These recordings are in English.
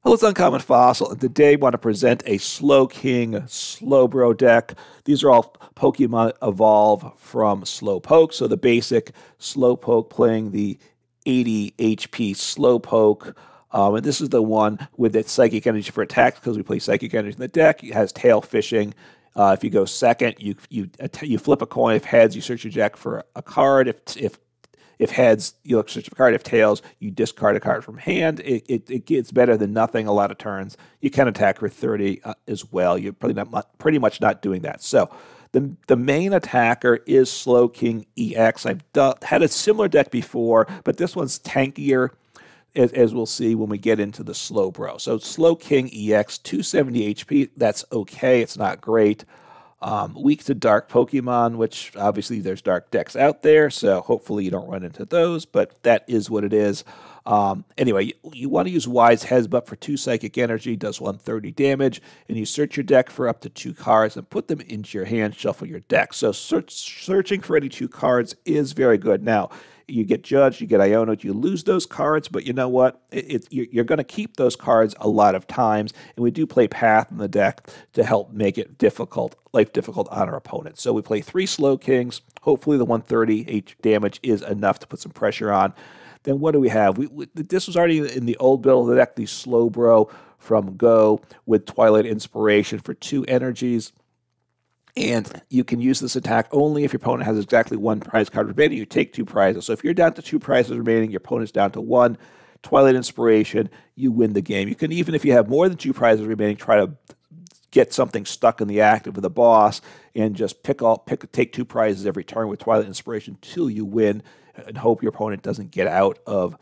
Hello, it's Uncommon Fossil, and today I want to present a Slowking Slowbro deck. These are all Pokemon evolve from Slowpoke, so the basic Slowpoke playing the 80 HP Slowpoke. And this is the one with its Psychic Energy for attacks, because we play Psychic Energy in the deck. It has Tail Fishing. If you go second, you flip a coin. If heads, you search your deck for a card. If heads, you look search a card. If tails, you discard a card from hand. It gets better than nothing a lot of turns. You can attack for 30 as well. You're pretty much not doing that. So the main attacker is Slowking EX. I've had a similar deck before, but this one's tankier, as we'll see when we get into the Slowbro. So Slowking EX, 270 HP. That's okay. It's not great. Weak to dark Pokemon, which obviously there's dark decks out there, so hopefully you don't run into those, but that is what it is. Anyway, you want to use Wise Headbutt for 2 Psychic Energy, does 130 damage, and you search your deck for up to 2 cards and put them into your hand, shuffle your deck. So searching for any 2 cards is very good. Now, you get Judge, you get Iono, you lose those cards, but you know what? You're going to keep those cards a lot of times, and we do play Path in the deck to help make it life difficult on our opponent. So we play 3 Slowkings. Hopefully the 130 H damage is enough to put some pressure on. Then what do we have? This was already in the old build of the deck, the Slowbro from Go with Twilight Inspiration for 2 energies. And you can use this attack only if your opponent has exactly 1 prize card remaining. You take 2 prizes. So if you're down to 2 prizes remaining, your opponent's down to 1. Twilight Inspiration, you win the game. You can, even if you have more than 2 prizes remaining, try to get something stuck in the active with the boss and just take 2 prizes every turn with Twilight Inspiration until you win, and hope your opponent doesn't get out of,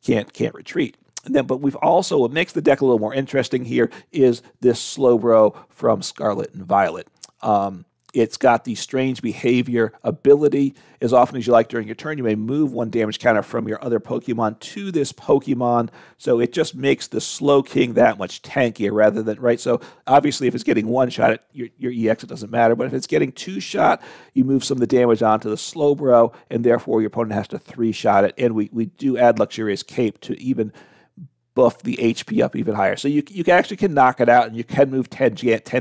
can't retreat. And then, but we've also, what makes the deck a little more interesting here is this Slowbro from Scarlet and Violet. It's got the Strange Behavior ability. As often as you like during your turn, you may move 1 damage counter from your other Pokemon to this Pokemon. So it just makes the Slowking that much tankier rather than, right? So obviously if it's getting 1 shot at your EX, it doesn't matter. But if it's getting 2 shot, you move some of the damage onto the Slowbro, and therefore your opponent has to 3 shot it. And we do add Luxurious Cape to even buff the HP up even higher. So you actually can knock it out, and you can move 10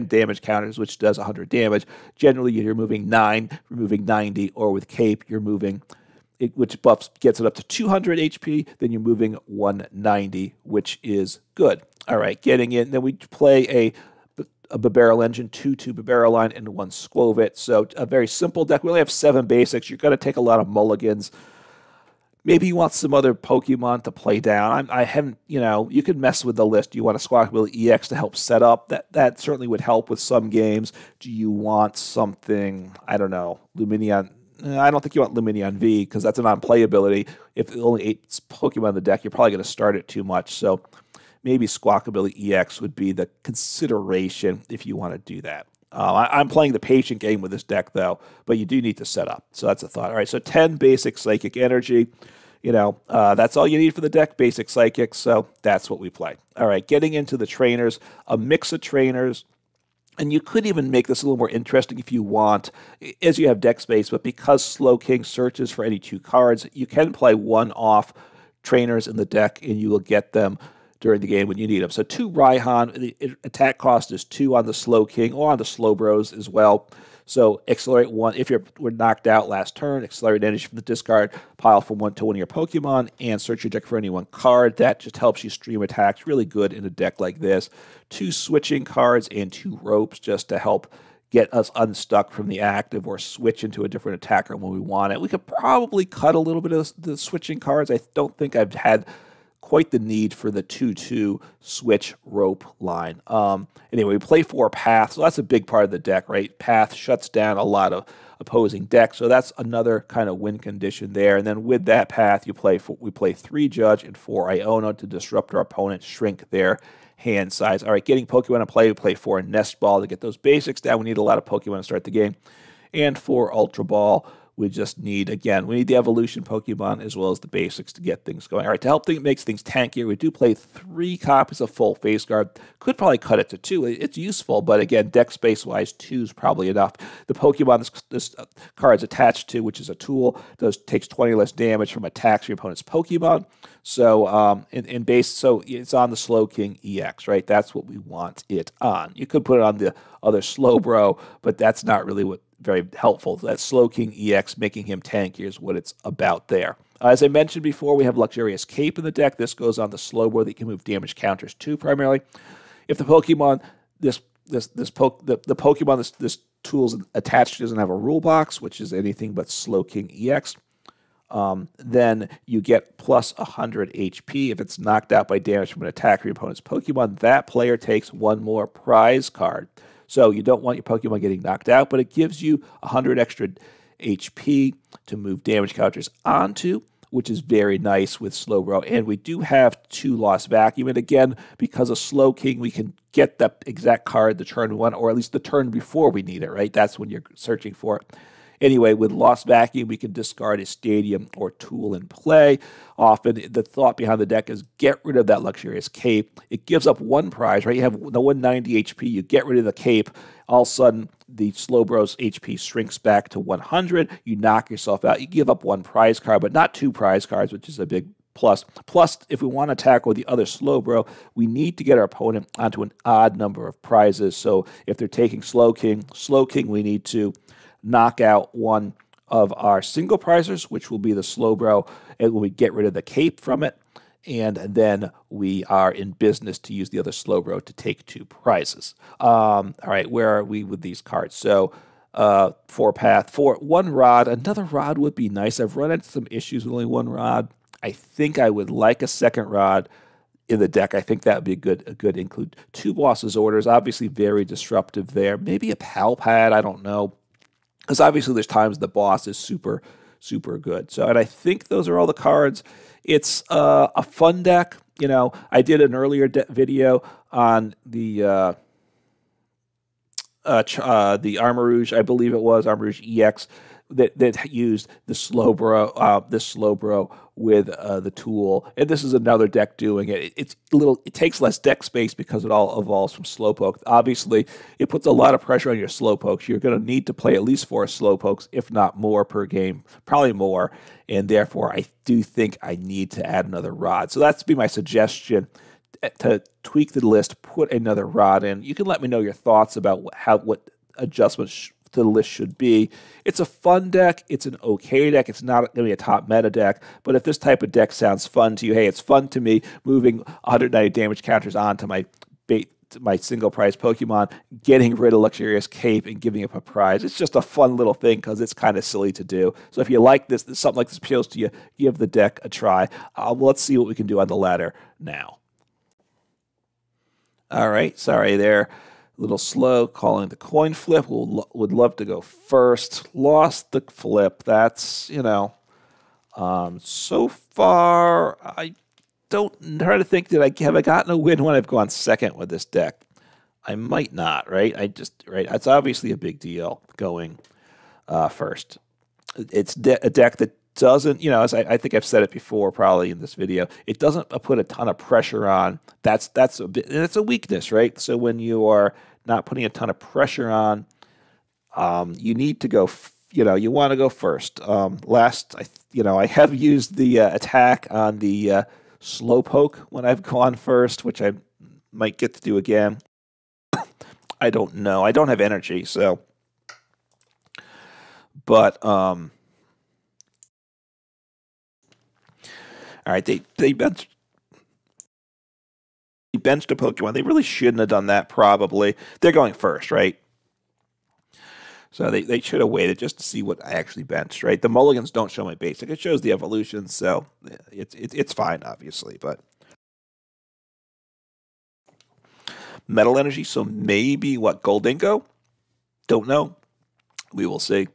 damage counters, which does 100 damage. Generally, you're moving 9, removing 90, or with Cape, you're moving, which gets it up to 200 HP, then you're moving 190, which is good. All right, getting in, then we play a Bibarel engine, 2 Bibarel line, and 1 Skwovet. So a very simple deck. We only have 7 basics. You're going to take a lot of mulligans. Maybe you want some other Pokemon to play down. I haven't, you could mess with the list. You want a Squawkabilly EX to help set up. That certainly would help with some games. Do you want something, I don't know, Lumineon? I don't think you want Lumineon V, because that's a non-playability. If only 8 Pokemon in the deck, you're probably going to start it too much. So maybe Squawkabilly EX would be the consideration if you want to do that. I'm playing the patient game with this deck, though, but you do need to set up. So that's a thought. All right, so 10 basic Psychic Energy. That's all you need for the deck, basic Psychic, so that's what we play. All right, getting into the trainers, a mix of trainers, and you could even make this a little more interesting if you want, as you have deck space, but because Slowking searches for any 2 cards, you can play one-off trainers in the deck, and you will get them during the game when you need them. So 2 Raihan, the attack cost is 2 on the Slowking or on the Slowbros as well. So accelerate 1, if we're knocked out last turn, accelerate energy from the discard pile from 1 to 1 of your Pokemon, and search your deck for any 1 card. That just helps you stream attacks. Really good in a deck like this. 2 switching cards and 2 ropes just to help get us unstuck from the active or switch into a different attacker when we want it. We could probably cut a little bit of the switching cards. I don't think I've had quite the need for the 2-2 switch rope line. Anyway, we play 4 Path, so that's a big part of the deck, right? Path shuts down a lot of opposing decks, so that's another kind of win condition there. And then with that Path, we play 3 Judge and 4 Iono to disrupt our opponent, shrink their hand size. All right, getting Pokemon to play, we play 4 Nest Ball to get those basics down. We need a lot of Pokemon to start the game. And 4 Ultra Ball, we just need, again, we need the evolution Pokemon as well as the basics to get things going. All right, to help make things tankier, we do play 3 copies of full face guard. Could probably cut it to 2. It's useful, but again, deck space-wise, 2 is probably enough. The Pokemon this card is attached to, which is a tool, takes 20 less damage from attacks from your opponent's Pokemon. So so it's on the Slowking EX, right? That's what we want it on. You could put it on the other Slowbro, but that's not really very helpful. That Slowking EX, making him tankier, is what it's about there. As I mentioned before, we have Luxurious Cape in the deck. This goes on the Slowbro that you can move damage counters to primarily. If the Pokemon this tool's attached doesn't have a rule box, which is anything but Slowking EX, then you get plus 100 HP. If it's knocked out by damage from an attack from your opponent's Pokemon, that player takes 1 more prize card. So you don't want your Pokemon getting knocked out, but it gives you 100 extra HP to move damage counters onto, which is very nice with Slowbro. And we do have 2 Lost Vacuum. And again, because of Slowking, we can get that exact card the turn 1, or at least the turn before we need it, right? That's when you're searching for it. Anyway, with Lost Vacuum, we can discard a stadium or tool in play. Often, the thought behind the deck is get rid of that Luxurious Cape. It gives up 1 prize, right? You have the 190 HP. You get rid of the cape. All of a sudden, the Slowbro's HP shrinks back to 100. You knock yourself out. You give up 1 prize card, but not 2 prize cards, which is a big plus. Plus, if we want to tackle the other Slowbro, we need to get our opponent onto an odd number of prizes. So if they're taking Slowking, we need to knock out 1 of our single prizers, which will be the Slowbro, and when we get rid of the cape from it, and then we are in business to use the other Slowbro to take 2 prizes. All right, where are we with these cards? So 4 path, 1 rod. Another rod would be nice. I've run into some issues with only 1 rod. I think I would like a second rod in the deck. I think that would be a good include. 2 Boss's Orders, obviously very disruptive there. Maybe a PAL pad, I don't know. Because obviously there's times the boss is super, super good. So, and I think those are all the cards. It's a fun deck. You know, I did an earlier video on the Armarouge, I believe it was, Armarouge EX, that used the Slowbro with the tool, and this is another deck doing it. It takes less deck space because it all evolves from Slowpoke. Obviously, it puts a lot of pressure on your Slowpokes. You're going to need to play at least 4 Slowpokes, if not more per game, probably more, and therefore I do think I need to add another rod. So that's be my suggestion. To tweak the list, put another rod in. You can let me know your thoughts about what adjustments to the list should be. It's a fun deck. It's an okay deck. It's not going to be a top meta deck, but if this type of deck sounds fun to you, hey, it's fun to me, moving 190 damage counters onto my single prize Pokemon, getting rid of Luxurious Cape and giving up a prize. It's just a fun little thing because it's kind of silly to do. So if you like this, something like this appeals to you, give the deck a try. Let's see what we can do on the ladder now. All right, sorry there. A little slow calling the coin flip. Would love to go first. Lost the flip. That's, you know, so far, I don't try to think that have I gotten a win when I've gone second with this deck. I might not, right? It's obviously a big deal going first. It's a deck that doesn't, you know, as I think I've said it before, probably in this video, it doesn't put a ton of pressure on. That's a bit, and it's a weakness, right? So when you are not putting a ton of pressure on, you need to go. You want to go first. I have used the attack on the Slowpoke when I've gone first, which I might get to do again. I don't know. I don't have energy, so. But all right, they benched a Pokemon. They really shouldn't have done that, probably. They're going first, right? So they should have waited just to see what I actually benched, right? The mulligans don't show my basic. It shows the evolution, so it's fine, obviously. But Metal Energy, so maybe, what, Goldingo? Don't know. We will see.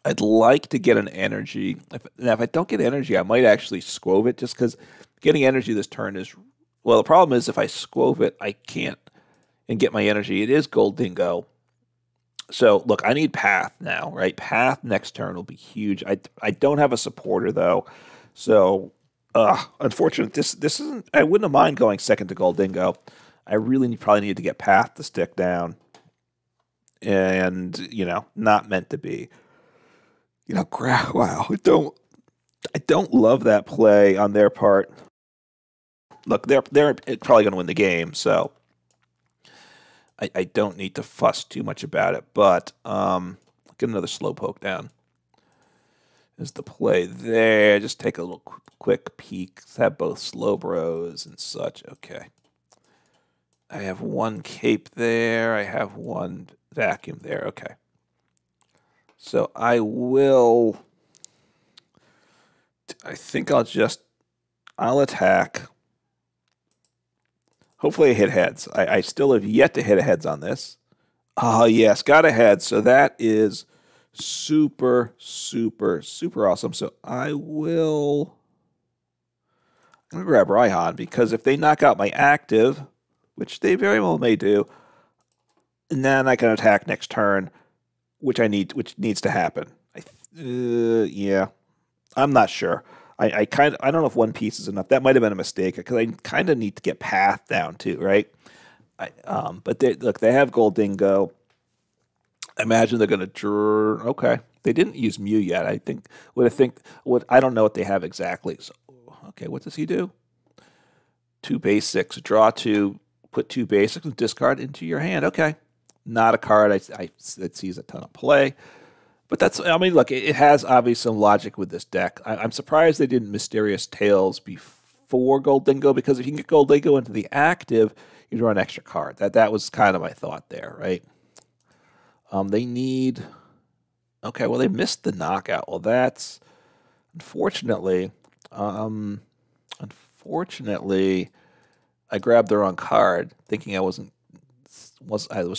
I'd like to get an energy. If I don't get energy, I might actually Skwovet, just because getting energy this turn is... Well, the problem is if I Skwovet, I can't and get my energy. It is Goldingo. So, look, I need Path now, right? Path next turn will be huge. I don't have a supporter, though. So, unfortunate. This isn't... I wouldn't have mind going second to Goldingo. I really probably need to get Path to stick down. And, you know, not meant to be. You know, wow. I don't love that play on their part. Look, they're probably going to win the game, so... I don't need to fuss too much about it, but get another Slowpoke down. Is the play there? Just take a little quick peek. Have both Slowbros and such. Okay. I have one Cape there. I have one Vacuum there. Okay. So I will... I think I'll attack... Hopefully I hit heads. I still have yet to hit a heads on this. Oh, yes, got a head. So that is super, super, super awesome. So I'm going to grab Raihan, because if they knock out my active, which they very well may do, and then I can attack next turn, which needs to happen. Yeah, I'm not sure. I don't know if one piece is enough. That might have been a mistake, because I kind of need to get Path down too, right? But they have Goldingo. I imagine they're going to okay. They didn't use Mew yet. I don't know what they have exactly. So, okay, what does he do? 2 basics, draw 2, put 2 basics, and discard into your hand. Okay, not a card that sees a ton of play. But look, it has obviously some logic with this deck. I'm surprised they didn't Mysterious Tails before Goldingo, because if you can get Goldingo into the active, you draw an extra card. That was kind of my thought there, right? They need... Okay, well, they missed the knockout. Well, that's... Unfortunately, I grabbed the wrong card, thinking I was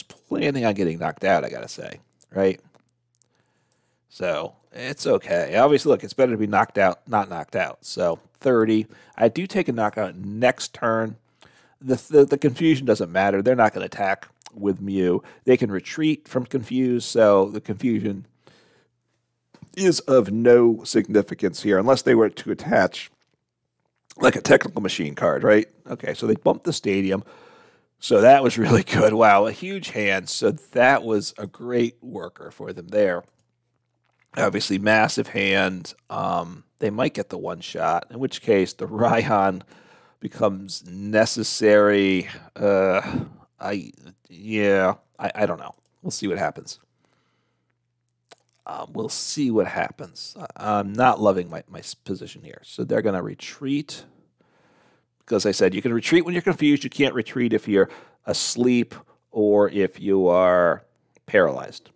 planning on getting knocked out, I gotta say, right? So, it's okay. Obviously, look, it's better to be knocked out, not knocked out. So, 30. I do take a knockout next turn. The confusion doesn't matter. They're not going to attack with Mew. They can retreat from Confuse, so the confusion is of no significance here, unless they were to attach like a technical machine card, right? Okay, so they bumped the stadium. So that was really good. Wow, a huge hand. So that was a great worker for them there. Obviously, massive hand. They might get the one shot, in which case the Raihan becomes necessary. I don't know. We'll see what happens. We'll see what happens. I'm not loving my position here. So they're going to retreat. Because I said you can retreat when you're confused. You can't retreat if you're asleep or if you are paralyzed.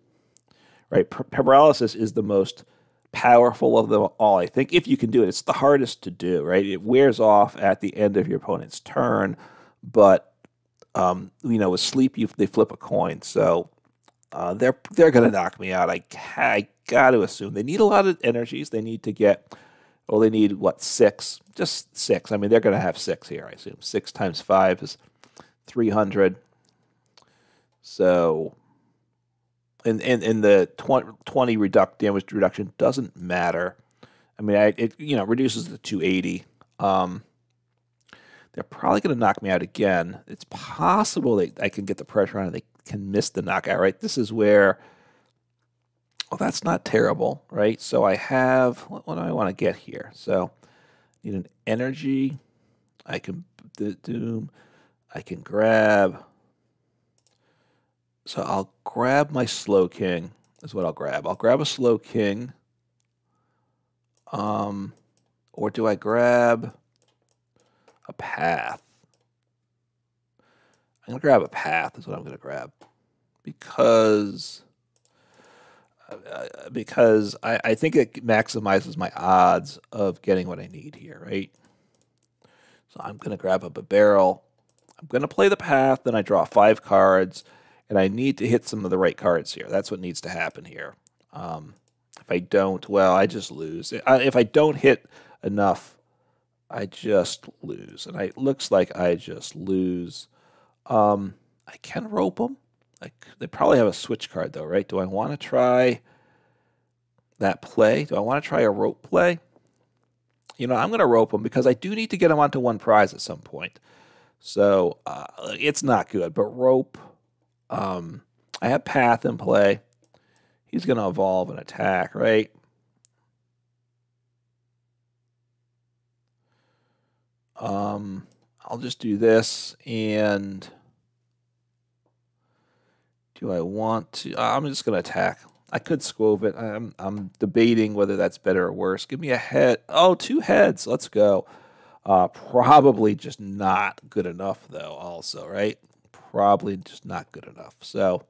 Right? Paralysis is the most powerful of them all, I think. If you can do it, it's the hardest to do, right? It wears off at the end of your opponent's turn, but with sleep, they flip a coin. So they're going to knock me out. I got to assume they need a lot of energies. They need to get, they need what, 6? Just 6. I mean, they're going to have 6 here, I assume. 6 times 5 is 300. So. And the 20 damage reduction doesn't matter. I mean, it reduces to 280. They're probably going to knock me out again. It's possible that I can get the pressure on and they can miss the knockout, right? This is where, that's not terrible, right? So I have, what do I want to get here? So I need an energy. I can Doom. I can grab... So I'll grab my Slowking, is what I'll grab. I'll grab a Slowking. Or do I grab a Path? I'm going to grab a Path is what I'm going to grab. Because I think it maximizes my odds of getting what I need here, right? So I'm going to grab a Bibarel. I'm going to play the Path, then I draw 5 cards. And I need to hit some of the right cards here. That's what needs to happen here. If I don't, I just lose. If I don't hit enough, I just lose. And it looks like I just lose. I can rope them. They probably have a switch card though, right? Do I want to try that play? Do I want to try a rope play? You know, I'm going to rope them because I do need to get them onto one prize at some point. So it's not good, but rope. I have path in play. He's going to evolve and attack, right? I'll just do this, and do I want to? I'm just going to attack. I could Skwovet. I'm debating whether that's better or worse. Give me a head. Oh, 2 heads. Let's go. Probably just not good enough, though, also, right? Probably just not good enough. So,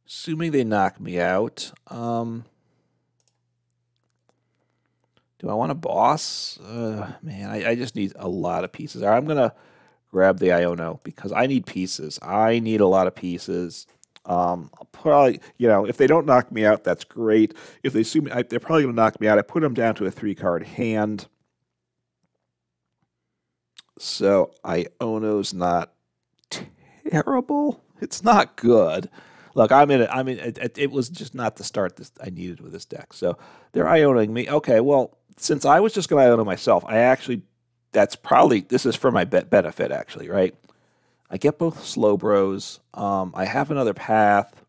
assuming they knock me out, do I want a boss? Man, I just need a lot of pieces. All right, I'm going to grab the Iono because I need pieces. I need a lot of pieces. I'll probably, you know, if they don't knock me out, that's great. If they assume they're probably going to knock me out, I put them down to a 3-card hand. So Iono's not terrible. It's not good. Look, it was just not the start I needed with this deck. So they're Ionoing me. Okay, well, since I was just going to Iono myself, this is for my benefit, actually, right? I get both Slowbros. I have another path.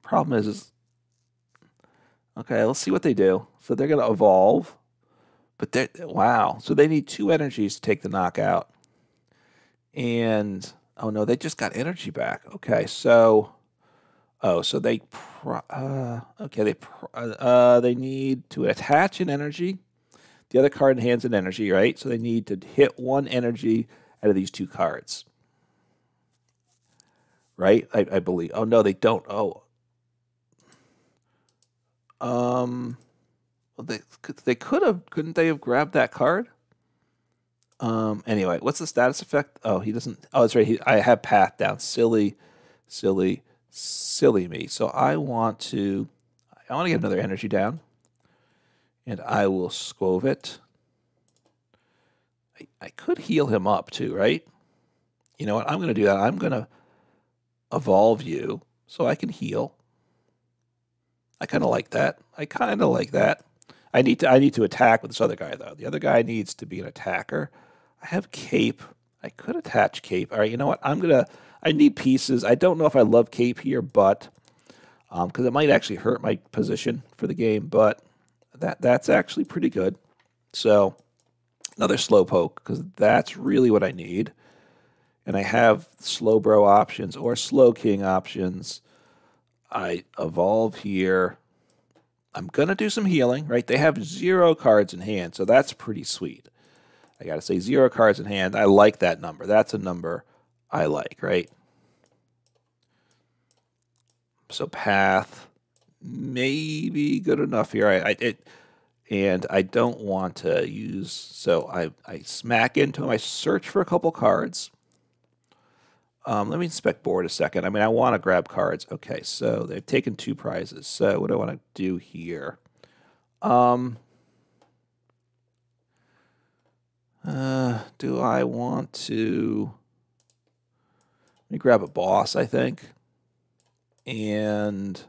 Problem is, okay, let's see what they do. So they're going to evolve. But wow. So they need 2 energies to take the knockout. And, oh no, they just got energy back. Okay, so, so they need to attach an energy. The other card in hand's an energy, right? So they need to hit 1 energy out of these 2 cards. Right? I believe. Oh, no, they don't. Oh. Well, they could have. Couldn't they have grabbed that card? Anyway, what's the status effect? Oh, he doesn't. Oh, that's right. I have path down. Silly me. So I want to get another energy down. And I will Skwovet. I could heal him up too, right? You know what? I'm going to do that. I'm going to evolve you so I can heal. I kind of like that. I need to attack with this other guy, though. The other guy needs to be an attacker. I have Cape. I could attach Cape. All right, you know what? I need pieces. I don't know if I love Cape here, but because it might actually hurt my position for the game, but that's actually pretty good. So another Slowpoke, because that's really what I need. And I have Slowbro options or Slowking options. I evolve here. I'm going to do some healing, right? They have 0 cards in hand, so that's pretty sweet. I got to say 0 cards in hand. I like that number. That's a number I like, right? So path, maybe good enough here. And I don't want to use, so I smack into them. I search for a couple cards. Let me inspect board a second. I mean, I want to grab cards. Okay, so they've taken 2 prizes. So what do I want to do here? Do I want to... Let me grab a boss, I think. And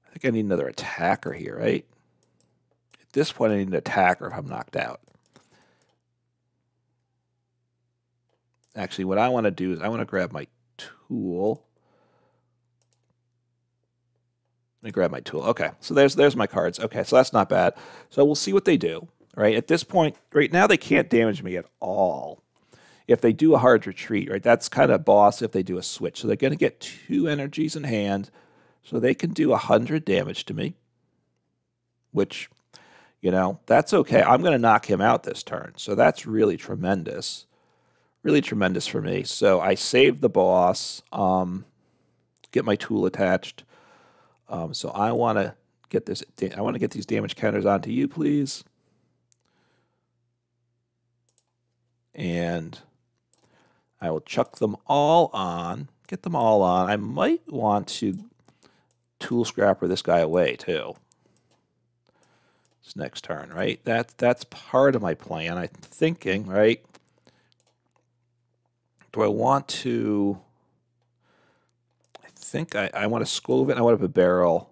I think I need another attacker here, right? At this point, I need an attacker if I'm knocked out. Actually, what I want to do is I want to grab my tool. Let me grab my tool. Okay, so there's my cards. Okay, so that's not bad. So we'll see what they do. Right at this point, right now they can't damage me at all. If they do a hard retreat, right, that's kind of boss if they do a switch. So they're going to get 2 energies in hand, so they can do 100 damage to me, which, you know, that's okay. I'm going to knock him out this turn, so that's really tremendous. Really tremendous for me. So I save the boss, get my tool attached. So I want to get this. I want to get these damage counters onto you, please. And I will chuck them all on. Get them all on. I might want to tool scrapper this guy away too. This next turn, right? That's part of my plan. I'm thinking, right? Do I want to... I think I want to Skwovet. I want to Bibarel.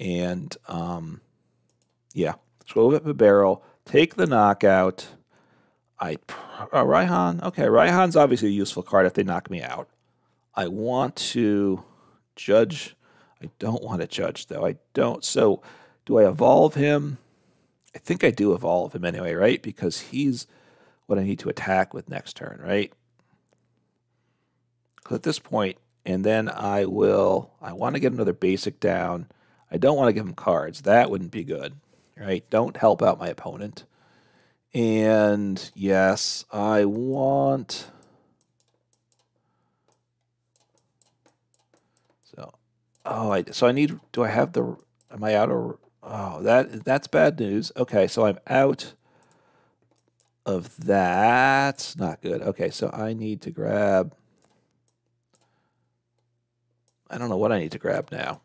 And, yeah. Skwovet Bibarel. Take the knockout. Raihan. Okay, Raihan's obviously a useful card if they knock me out. I want to Judge. I don't want to Judge, though. I don't. So, do I evolve him? I think I do evolve him anyway, right? Because he's what I need to attack with next turn, right? Because at this point, and then I want to get another basic down. I don't want to give him cards. That wouldn't be good, right? Don't help out my opponent. And yes, I want... So I need... Do I have the... Am I out of... Oh, that's bad news. Okay, so I'm out of that. Not good. Okay, so I need to grab... I don't know what I need to grab now.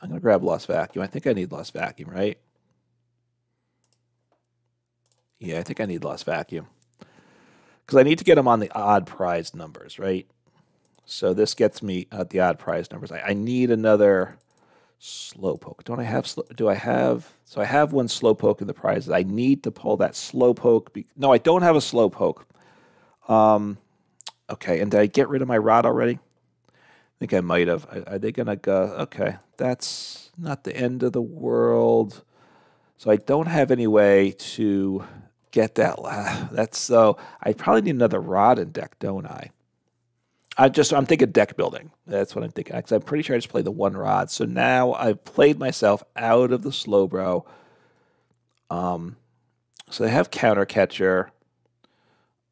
I'm going to grab Lost Vacuum. I think I need Lost Vacuum, right? Yeah, I think I need Lost Vacuum. Because I need to get them on the odd prize numbers, right? So this gets me at the odd prize numbers. I need another Slowpoke. Don't I have... Do I have... So I have one Slowpoke in the prizes. I need to pull that Slowpoke. No, I don't have a Slowpoke. Okay, and did I get rid of my rod already? I think I might have. Are they going to go... Okay, that's not the end of the world. So I don't have any way to get that. That's so... I probably need another rod in deck, don't I? I'm thinking deck building. That's what I'm thinking. Because I'm pretty sure I just played the one rod. So now I've played myself out of the Slowbro. So they have Counter Catcher.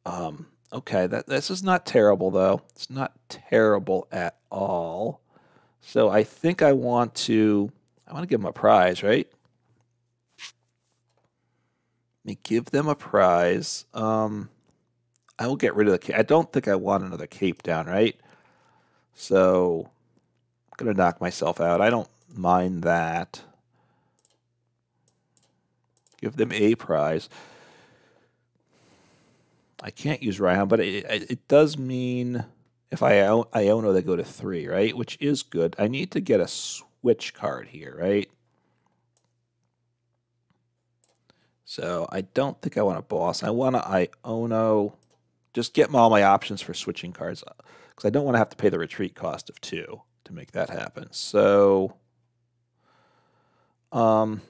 Okay, this is not terrible, though. It's not terrible at all. So I think I want to give them a prize, right? Let me give them a prize. I will get rid of the cape. I don't think I want another cape down, right? So I'm going to knock myself out. I don't mind that. Give them a prize. I can't use Raihan, but it does mean if I Iono, they go to 3, right? Which is good. I need to get a Switch card here, right? So I don't think I want a boss. I want to Iono. Just get all my options for switching cards because I don't want to have to pay the retreat cost of 2 to make that happen. So, do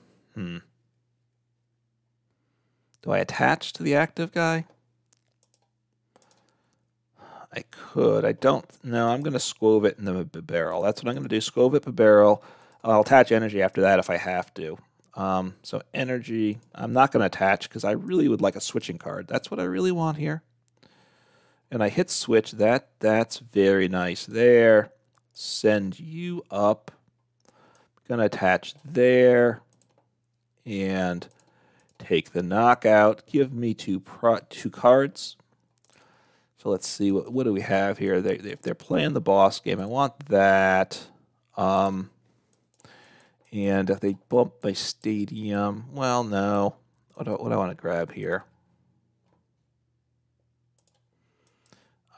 I attach to the active guy? I could. I don't. No, I'm going to Skwovet and then Bibarel. That's what I'm going to do. Skwovet, Bibarel. I'll attach energy after that if I have to. So energy, I'm not going to attach because I really would like a switching card. That's what I really want here. And I hit switch. That's very nice there. Send you up. Going to attach there. And take the knockout. Give me two cards. So let's see, what do we have here? If they're playing the boss game, I want that. And if they bump my stadium, well, no. What do I want to grab here?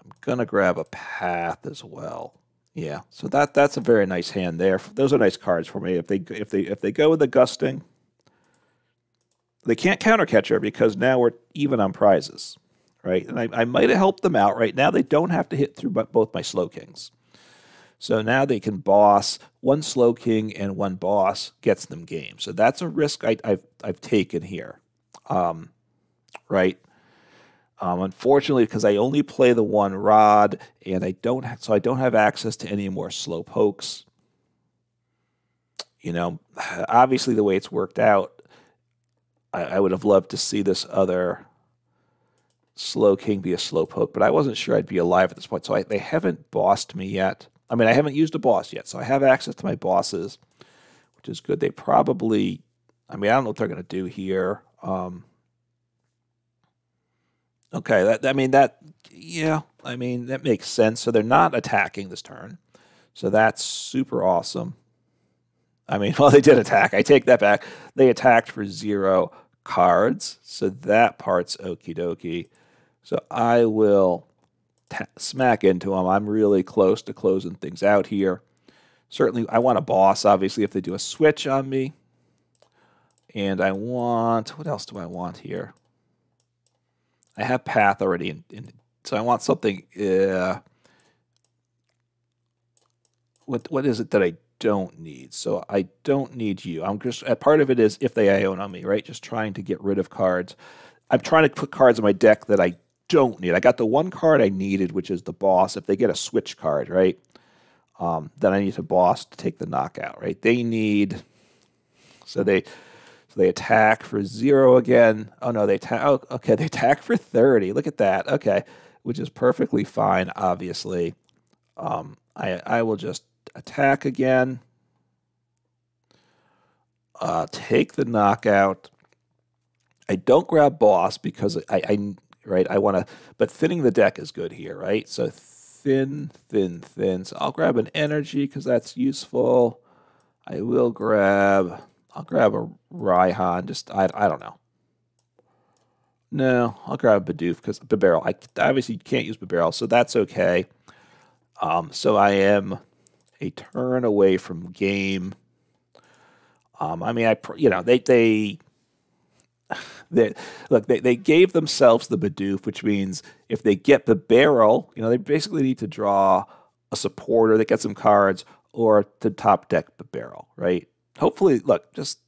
I'm gonna grab a path as well. Yeah, so that's a very nice hand there. Those are nice cards for me. If they go with the gusting, they can't counter catcher because now we're even on prizes. Right, and I might have helped them out. Right now, they don't have to hit through both my Slowkings. So now they can boss. One Slowking and one boss gets them game. So that's a risk I've taken here. Right. Unfortunately, because I only play the one rod, and I don't have access to any more Slowpokes. You know, obviously the way it's worked out, I would have loved to see this other Slowking be a Slowpoke, but I wasn't sure I'd be alive at this point. So they haven't bossed me yet. I mean, I haven't used a boss yet, so I have access to my bosses, which is good. They probably, I mean, I don't know what they're going to do here. Okay, that makes sense. So they're not attacking this turn. So that's super awesome. I mean, well, they did attack. I take that back. They attacked for 0 cards, so that part's okie dokie. So I will smack into them. I'm really close to closing things out here. Certainly, I want a boss, obviously, if they do a switch on me. And I want, what else do I want here? I have path already, so I want something, what is it that I don't need? So I don't need you. I'm just, part of it is if they Iono on me, right? Just trying to get rid of cards. I'm trying to put cards in my deck that I don't need. I got the one card I needed, which is the boss. If they get a switch card, right? Then I need a boss to take the knockout, right? They need, so they attack for 0 again. Oh no, they attack. Oh, okay, they attack for 30. Look at that. Okay, which is perfectly fine. Obviously, I will just attack again. Take the knockout. I don't grab boss because I want to. But thinning the deck is good here, right? So thin. So I'll grab an energy because that's useful. I'll grab a Raihan. Just I don't know. No, I'll grab Bidoof because Bibarel. I obviously can't use Bibarel, so that's okay. So I am a turn away from game. I mean, they gave themselves the Bidoof, which means if they get Bibarel, they basically need to draw a supporter that gets some cards or to top deck Bibarel, right? Hopefully, look, just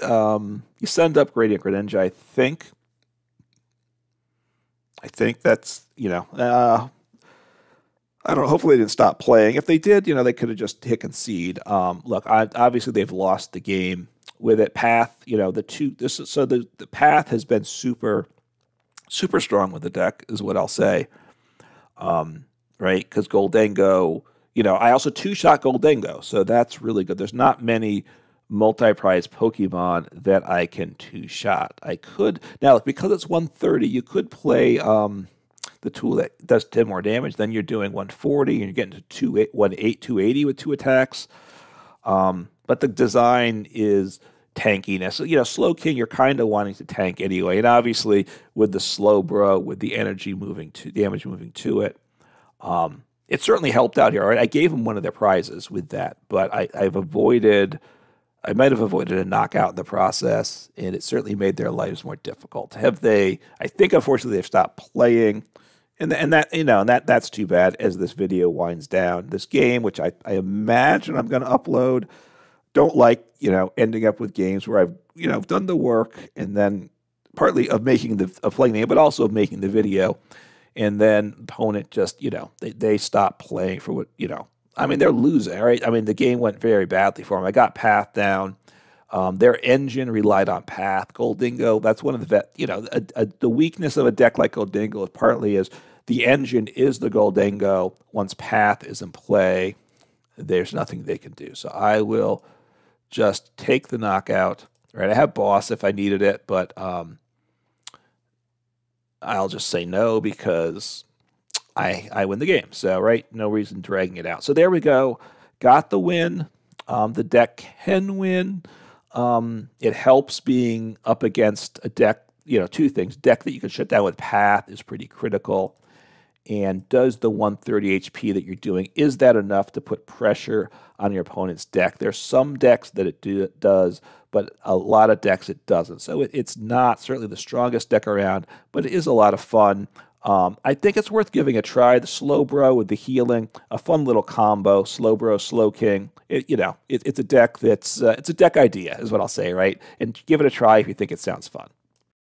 you send up Gradient Greninja. I think that's I don't know. Hopefully they didn't stop playing. If they did, they could have just hit concede. Look, obviously they've lost the game with it. Path, the path has been super strong with the deck, is what I'll say. Right? Because Goldengo, I also two-shot Goldengo, so that's really good. There's not many multi-prize Pokemon that I can two-shot. I could now because it's 130. You could play the tool that does 10 more damage. Then you're doing 140, and you're getting to 280 with 2 attacks. But the design is tankiness. So, Slowking, you're kind of wanting to tank anyway, and obviously with the Slowbro, with the damage moving to it, it certainly helped out here. Right? I gave them one of their prizes with that, but I might have avoided a knockout in the process, and it certainly made their lives more difficult. I think, unfortunately, they've stopped playing, and that's too bad as this video winds down. This game, which I imagine I'm going to upload, don't like, ending up with games where I've done the work, and then partly of playing the game, but also of making the video, and then opponent just, they stop playing for what, I mean, they're losing, right? I mean, the game went very badly for them. I got path down. Their engine relied on path. Goldengo, that's one of the weakness of a deck like Goldengo is partly is the engine is the Goldengo. Once path is in play, there's nothing they can do. So I will just take the knockout. Right? I have boss if I needed it, but I'll just say no because I win the game. So, right, no reason dragging it out. So there we go. Got the win. The deck can win. It helps being up against a deck, 2 things. Deck that you can shut down with path is pretty critical. And does the 130 HP that you're doing, is that enough to put pressure on your opponent's deck? There's some decks that it does, but a lot of decks it doesn't. So it's not certainly the strongest deck around, but it is a lot of fun. I think it's worth giving a try. The Slowbro with the healing, a fun little combo. Slowbro Slowking. It's a deck that's it's a deck idea, is what I'll say, right? And give it a try if you think it sounds fun.